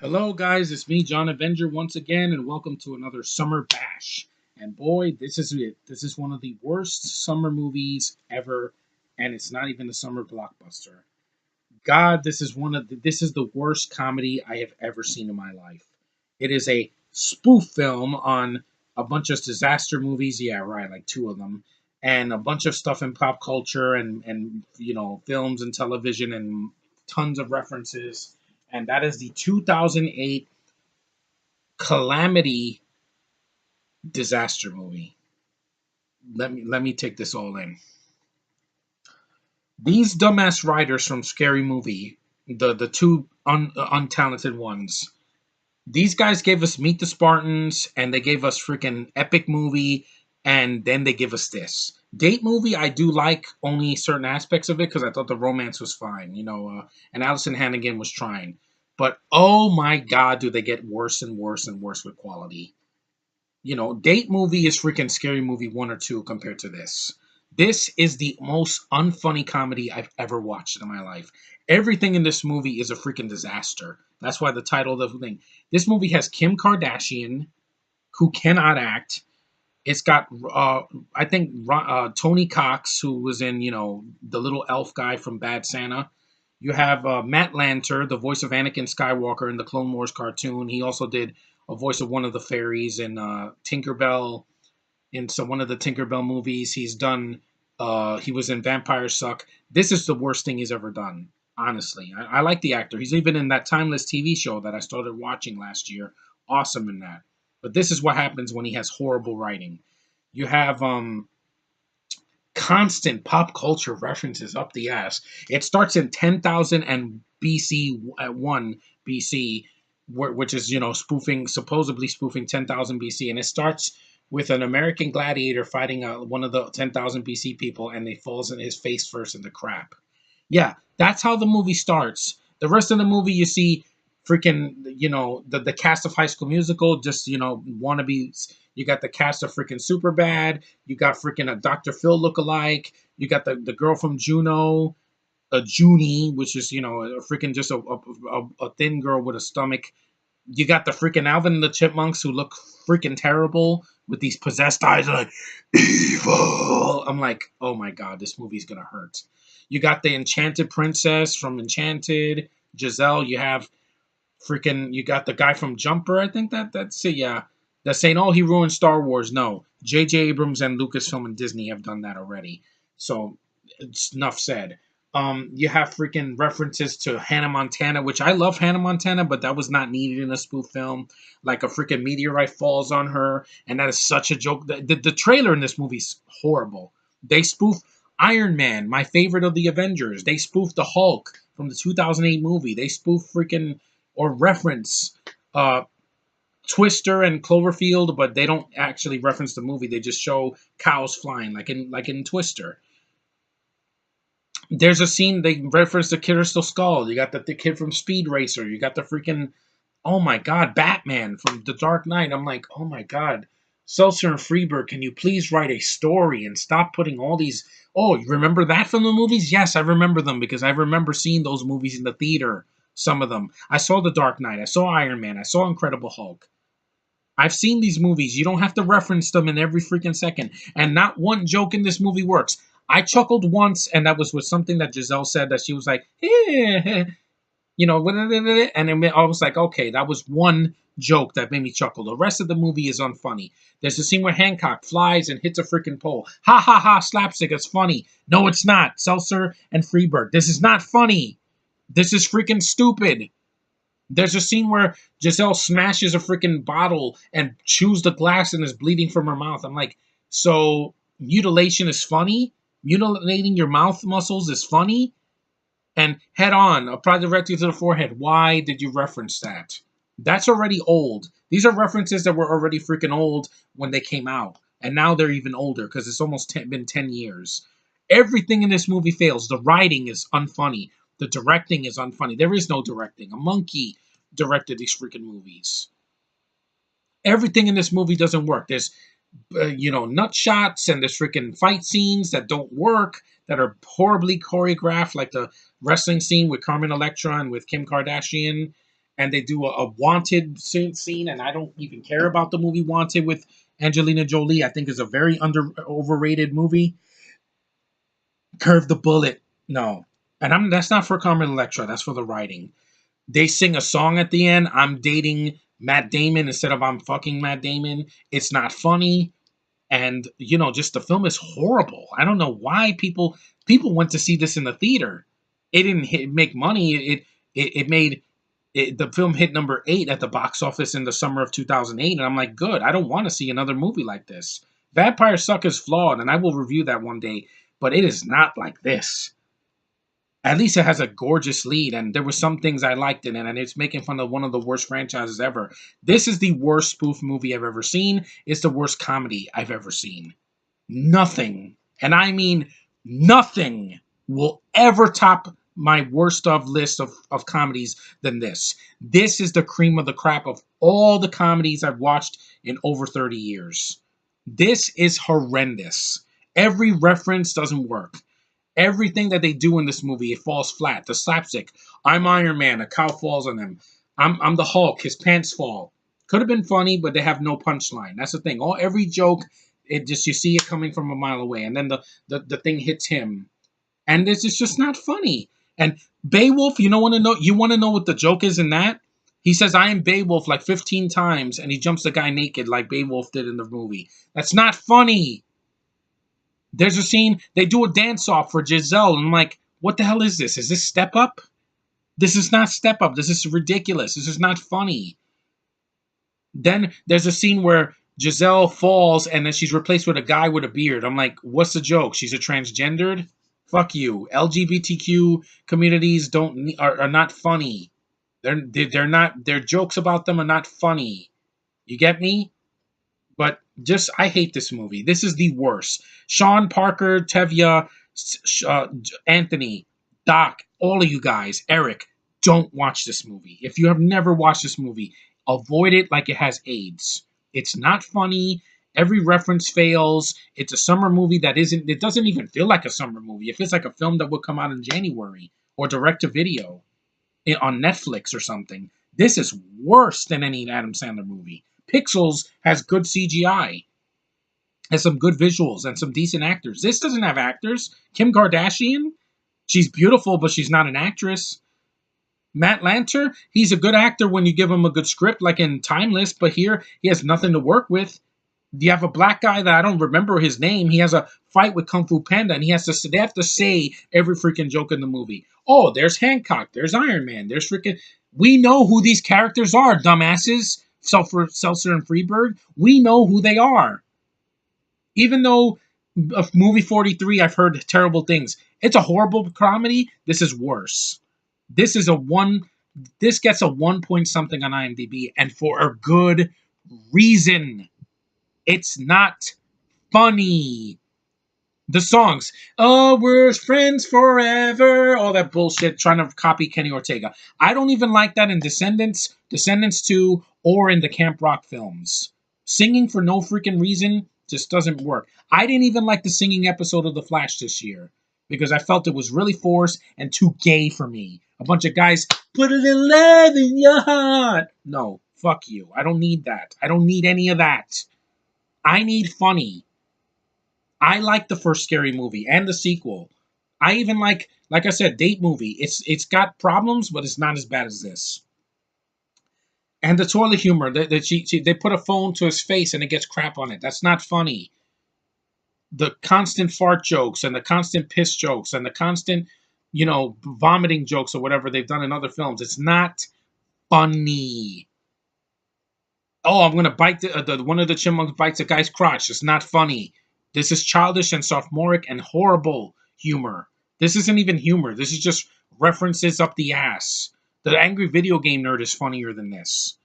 Hello, guys. It's me, John Avenger, once again, and welcome to another Summer Bash. And boy, this is it. This is one of the worst summer movies ever, and it's not even a summer blockbuster. God, this is the worst comedy I have ever seen in my life. It is a spoof film on a bunch of disaster movies. Yeah, right, like two of them, and a bunch of stuff in pop culture and films and television and tons of references. And that is the 2008 calamity disaster movie. Let me take this all in. These dumbass writers from Scary Movie, the two untalented ones, these guys gave us Meet the Spartans, and they gave us freaking Epic Movie, and then they give us this Date Movie. I do like only certain aspects of it because I thought the romance was fine, and Allison Hannigan was trying. But oh my god, do they get worse and worse and worse with quality. Date Movie is freaking Scary Movie 1 or 2 compared to this. This is the most unfunny comedy I've ever watched in my life. Everything in this movie is a freaking disaster. That's why the title of the thing. This movie has Kim Kardashian, who cannot act. It's got, I think, Tony Cox, who was in, the little elf guy from Bad Santa. You have Matt Lanter, the voice of Anakin Skywalker in the Clone Wars cartoon. He also did a voice of one of the fairies in Tinkerbell, in one of the Tinkerbell movies. He was in Vampire Suck. This is the worst thing he's ever done, honestly. I like the actor. He's even in that Timeless TV show that I started watching last year. Awesome in that. But this is what happens when he has horrible writing. You have constant pop culture references up the ass. It starts in 10,000 and BC at 1 BC, which is supposedly spoofing 10,000 BC, and it starts with an American gladiator fighting one of the 10,000 BC people, and he falls in his face first into crap. Yeah, that's how the movie starts. The rest of the movie, you see freaking, the cast of High School Musical, just, wannabes. You got the cast of freaking Superbad. You got freaking a Dr. Phil lookalike. You got the girl from Juno, a Junie, which is, a freaking just a thin girl with a stomach. You got the freaking Alvin and the Chipmunks who look freaking terrible with these possessed eyes, like evil. I'm like, oh my god, this movie's gonna hurt. You got the Enchanted Princess from Enchanted, Giselle. You got the guy from Jumper. I think that's it. Yeah, that's saying, oh, he ruined Star Wars. No, J.J. Abrams and Lucasfilm and Disney have done that already. So it's enough said. You have freaking references to Hannah Montana, which I love Hannah Montana, but that was not needed in a spoof film. Like a freaking meteorite falls on her, and that is such a joke. The trailer in this movie is horrible. They spoof Iron Man, my favorite of the Avengers. They spoof the Hulk from the 2008 movie. They spoof freaking or reference uh, Twister and Cloverfield, but they don't actually reference the movie. They just show cows flying, like in Twister. There's a scene they reference the Crystal Skull. You got the kid from Speed Racer. You got the freaking, oh my god, Batman from The Dark Knight. I'm like, oh my god, Seltzer and Freeberg, can you please write a story and stop putting all these? Oh, you remember that from the movies? Yes, I remember them because I remember seeing those movies in the theater. Some of them. I saw The Dark Knight. I saw Iron Man. I saw Incredible Hulk. I've seen these movies. You don't have to reference them in every freaking second. And not one joke in this movie works. I chuckled once, and that was with something that Giselle said that she was like, and I was like, okay, that was one joke that made me chuckle. The rest of the movie is unfunny. There's a scene where Hancock flies and hits a freaking pole. Ha ha ha, slapstick, it's funny. No, it's not. Seltzer and Freeberg. This is not funny. This is freaking stupid. There's a scene where Giselle smashes a freaking bottle and chews the glass and is bleeding from her mouth. I'm like, so mutilation is funny? Mutilating your mouth muscles is funny? And head on, apply directly to the forehead. Why did you reference that? That's already old. These are references that were already freaking old when they came out. And now they're even older because it's almost been 10 years. Everything in this movie fails. The writing is unfunny. The directing is unfunny. There is no directing. A monkey directed these freaking movies. Everything in this movie doesn't work. There's, nut shots and there's freaking fight scenes that don't work, that are horribly choreographed, like the wrestling scene with Carmen Electra and with Kim Kardashian. and they do a wanted scene, and I don't even care about the movie Wanted with Angelina Jolie. I think is a very overrated movie. Curve the Bullet, no, and I'm that's not for Carmen Electra. That's for the writing. They sing a song at the end. I'm dating Matt Damon instead of I'm fucking Matt Damon. It's not funny, and just the film is horrible. I don't know why people went to see this in the theater. It didn't make money. It made the film hit number 8 at the box office in the summer of 2008, and I'm like, good. I don't want to see another movie like this. Vampire Suck is flawed, and I will review that one day, but it is not like this. At least it has a gorgeous lead, and there were some things I liked in it, and it's making fun of one of the worst franchises ever. This is the worst spoof movie I've ever seen. It's the worst comedy I've ever seen. Nothing, and I mean nothing, will ever top my worst of list of comedies than this. This is the cream of the crap of all the comedies I've watched in over 30 years. This is horrendous. Every reference doesn't work. Everything that they do in this movie, it falls flat. The slapstick. I'm Iron Man. A cow falls on him. I'm the Hulk. His pants fall. Could have been funny, but they have no punchline. That's the thing. Every joke, it just you see it coming from a mile away, and then the thing hits him, and it's just not funny. And Beowulf, you want to know what the joke is in that? He says I am Beowulf like 15 times, and he jumps the guy naked like Beowulf did in the movie. That's not funny. There's a scene, they do a dance-off for Giselle, and I'm like, what the hell is this? Is this Step Up? This is not Step Up. This is ridiculous. This is not funny. Then there's a scene where Giselle falls, and then she's replaced with a guy with a beard. I'm like, what's the joke? She's a transgendered? Fuck you. LGBTQ communities are not funny. They're not, their jokes about them are not funny. You get me? But I hate this movie. This is the worst. Sean, Parker, Tevya, Anthony, Doc, all of you guys, Eric, don't watch this movie. If you have never watched this movie, avoid it like it has AIDS. It's not funny. Every reference fails. It's a summer movie it doesn't even feel like a summer movie. It feels like a film that would come out in January or direct to video on Netflix or something. This is worse than any Adam Sandler movie. Pixels has good CGI, has some good visuals, and some decent actors. This doesn't have actors. Kim Kardashian, she's beautiful, but she's not an actress. Matt Lanter, he's a good actor when you give him a good script, like in Timeless, but here he has nothing to work with. You have a black guy that I don't remember his name. He has a fight with Kung Fu Panda, and they have to say every freaking joke in the movie. Oh, there's Hancock, there's Iron Man, there's freaking... We know who these characters are, dumbasses. Seltzer and Freeberg, we know who they are. Even though of movie 43, I've heard terrible things. It's a horrible comedy. This is worse. This gets a 1 point something on IMDb, and for a good reason. It's not funny. The songs, oh, we're friends forever, all that bullshit, trying to copy Kenny Ortega. I don't even like that in Descendants 2, or in the Camp Rock films. Singing for no freaking reason just doesn't work. I didn't even like the singing episode of The Flash this year, because I felt it was really forced and too gay for me. A bunch of guys, put a little love in your heart. No, fuck you. I don't need that. I don't need any of that. I need funny. I like the first Scary Movie and the sequel. I even like I said, Date Movie. It's got problems, but it's not as bad as this. And the toilet humor that they put a phone to his face and it gets crap on it. That's not funny. The constant fart jokes and the constant piss jokes and the constant, vomiting jokes or whatever they've done in other films. It's not funny. Oh, I'm gonna bite one of the chipmunks bites a guy's crotch. It's not funny. This is childish and sophomoric and horrible humor. This isn't even humor. This is just references up the ass. The Angry Video Game Nerd is funnier than this.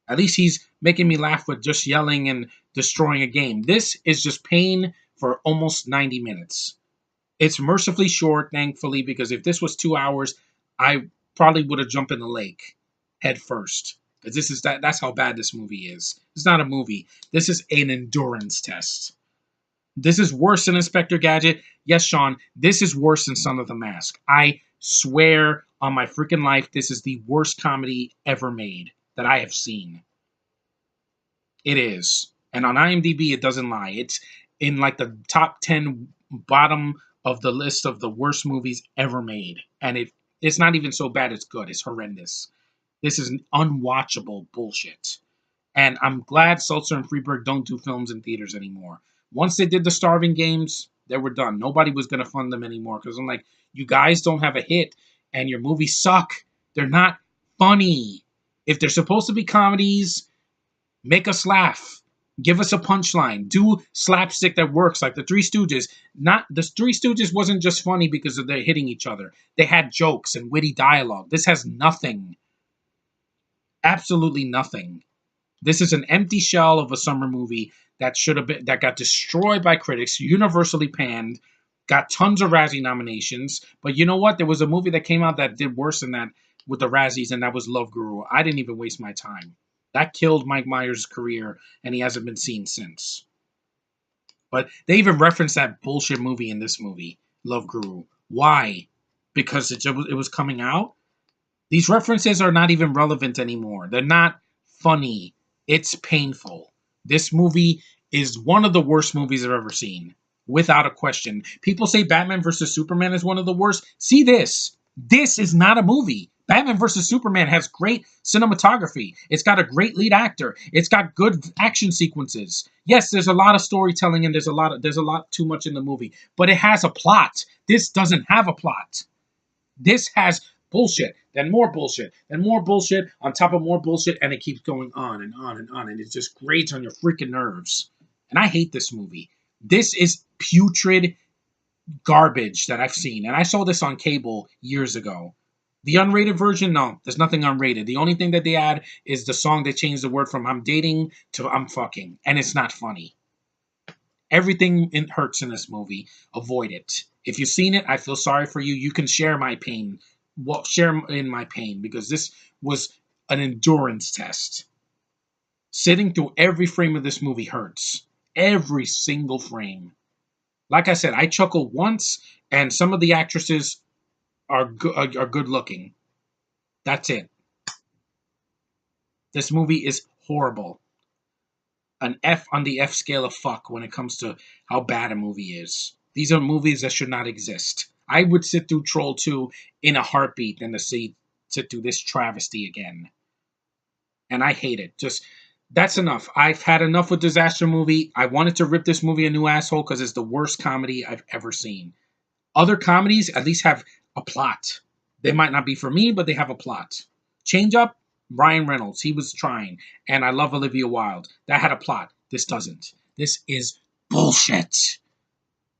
At least he's making me laugh with just yelling and destroying a game. This is just pain for almost 90 minutes. It's mercifully short, thankfully, because if this was 2 hours, I probably would have jumped in the lake head first. Because that's how bad this movie is. It's not a movie. This is an endurance test. This is worse than Inspector Gadget. Yes, Sean, this is worse than Son of the Mask. I swear on my freaking life, this is the worst comedy ever made that I have seen. It is. And on IMDb, it doesn't lie. It's in like the top 10 bottom of the list of the worst movies ever made. And it's not even so bad it's good. It's horrendous. This is unwatchable bullshit. And I'm glad Seltzer and Freeberg don't do films in theaters anymore. Once they did the Starving Games, they were done. Nobody was going to fund them anymore because I'm like, you guys don't have a hit and your movies suck. They're not funny. If they're supposed to be comedies, make us laugh. Give us a punchline. Do slapstick that works, like the Three Stooges. Not the Three Stooges wasn't just funny because of they're hitting each other. They had jokes and witty dialogue. This has nothing. Absolutely nothing. This is an empty shell of a summer movie that should have been that got destroyed by critics, universally panned, got tons of Razzie nominations. But you know what? There was a movie that came out that did worse than that with the Razzies, and that was Love Guru. I didn't even waste my time. That killed Mike Myers' career, and he hasn't been seen since. But they even referenced that bullshit movie in this movie, Love Guru. Why? Because it was coming out? These references are not even relevant anymore. They're not funny. It's painful. This movie is one of the worst movies I've ever seen, without a question. People say Batman vs. Superman is one of the worst. See this. This is not a movie. Batman vs. Superman has great cinematography. It's got a great lead actor. It's got good action sequences. Yes, there's a lot of storytelling and there's a lot too much in the movie, but it has a plot. This doesn't have a plot. This has bullshit, then more bullshit, then more bullshit on top of more bullshit, and it keeps going on and on and on, and it just grates on your freaking nerves. And I hate this movie. This is putrid garbage that I've seen, and I saw this on cable years ago. The unrated version, no, there's nothing unrated. The only thing that they add is the song they changed the word from I'm dating to I'm fucking, and it's not funny. Everything hurts in this movie. Avoid it. If you've seen it, I feel sorry for you. You can share my pain. Well, share in my pain because this was an endurance test. Sitting through every frame of this movie hurts. Every single frame. Like I said, I chuckled once, and some of the actresses are good looking. That's it. This movie is horrible. An F on the F scale of fuck when it comes to how bad a movie is. These are movies that should not exist. I would sit through Troll 2 in a heartbeat than to sit through this travesty again. And I hate it. Just, that's enough. I've had enough with Disaster Movie. I wanted to rip this movie a new asshole because it's the worst comedy I've ever seen. Other comedies at least have a plot. They might not be for me, but they have a plot. Change Up, Ryan Reynolds, he was trying. And I love Olivia Wilde. That had a plot. This doesn't. This is bullshit.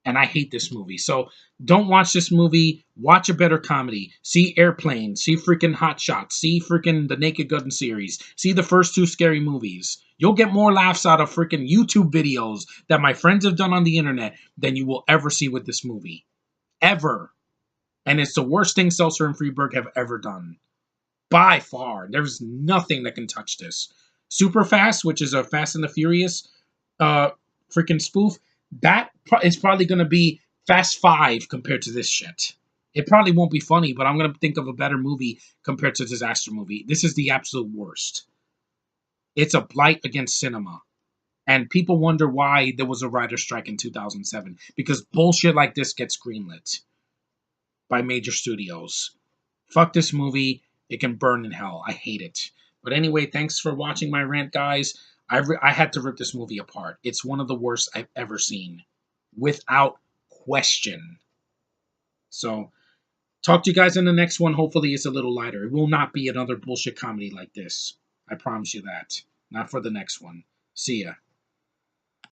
And I hate this movie. So don't watch this movie. Watch a better comedy. See Airplane. See freaking Hot Shots. See freaking the Naked Gun series. See the first two Scary Movies. You'll get more laughs out of freaking YouTube videos that my friends have done on the internet than you will ever see with this movie. Ever. And it's the worst thing Seltzer and Freeberg have ever done. By far. There's nothing that can touch this. Super Fast, which is a Fast and the Furious freaking spoof, that is probably going to be Fast 5 compared to this shit. It probably won't be funny, but I'm going to think of a better movie compared to Disaster Movie. This is the absolute worst. It's a blight against cinema. And people wonder why there was a writer's strike in 2007. Because bullshit like this gets greenlit by major studios. Fuck this movie. It can burn in hell. I hate it. But anyway, thanks for watching my rant, guys. I had to rip this movie apart. It's one of the worst I've ever seen. Without question. So, talk to you guys in the next one. Hopefully it's a little lighter. It will not be another bullshit comedy like this. I promise you that. Not for the next one. See ya.